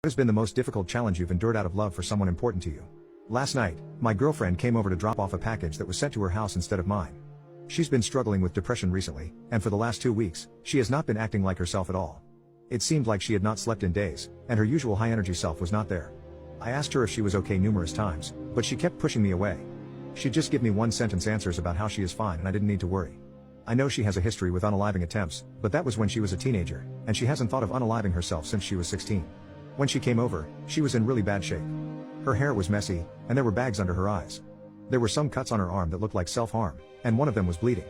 What has been the most difficult challenge you've endured out of love for someone important to you? Last night, my girlfriend came over to drop off a package that was sent to her house instead of mine. She's been struggling with depression recently, and for the last 2 weeks, she has not been acting like herself at all. It seemed like she had not slept in days, and her usual high-energy self was not there. I asked her if she was okay numerous times, but she kept pushing me away. She'd just give me one-sentence answers about how she is fine and I didn't need to worry. I know she has a history with unaliving attempts, but that was when she was a teenager, and she hasn't thought of unaliving herself since she was 16. When she came over, she was in really bad shape. Her hair was messy, and there were bags under her eyes. There were some cuts on her arm that looked like self-harm, and one of them was bleeding.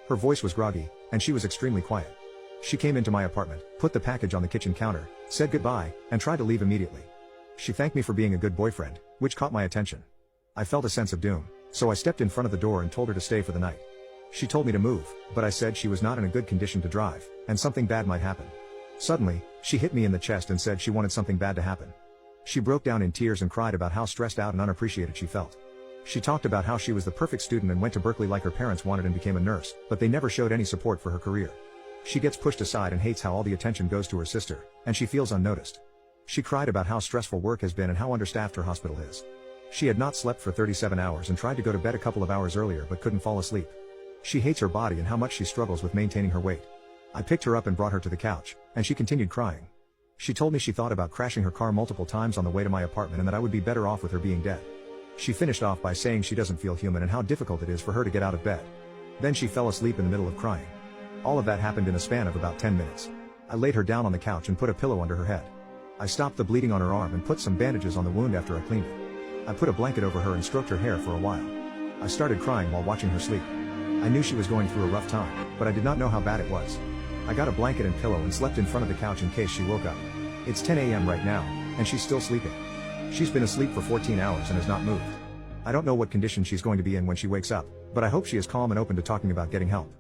Her voice was groggy, and she was extremely quiet. She came into my apartment, put the package on the kitchen counter, said goodbye, and tried to leave immediately. She thanked me for being a good boyfriend, which caught my attention. I felt a sense of doom, so I stepped in front of the door and told her to stay for the night. She told me to move, but I said she was not in a good condition to drive, and something bad might happen. Suddenly, she hit me in the chest and said she wanted something bad to happen. She broke down in tears and cried about how stressed out and unappreciated she felt. She talked about how she was the perfect student and went to Berkeley like her parents wanted and became a nurse, but they never showed any support for her career. She gets pushed aside and hates how all the attention goes to her sister, and she feels unnoticed. She cried about how stressful work has been and how understaffed her hospital is. She had not slept for 37 hours and tried to go to bed a couple of hours earlier but couldn't fall asleep. She hates her body and how much she struggles with maintaining her weight. I picked her up and brought her to the couch, and she continued crying. She told me she thought about crashing her car multiple times on the way to my apartment and that I would be better off with her being dead. She finished off by saying she doesn't feel human and how difficult it is for her to get out of bed. Then she fell asleep in the middle of crying. All of that happened in a span of about 10 minutes. I laid her down on the couch and put a pillow under her head. I stopped the bleeding on her arm and put some bandages on the wound after I cleaned it. I put a blanket over her and stroked her hair for a while. I started crying while watching her sleep. I knew she was going through a rough time, but I did not know how bad it was. I got a blanket and pillow and slept in front of the couch in case she woke up. It's 10 a.m. right now, and she's still sleeping. She's been asleep for 14 hours and has not moved. I don't know what condition she's going to be in when she wakes up, but I hope she is calm and open to talking about getting help.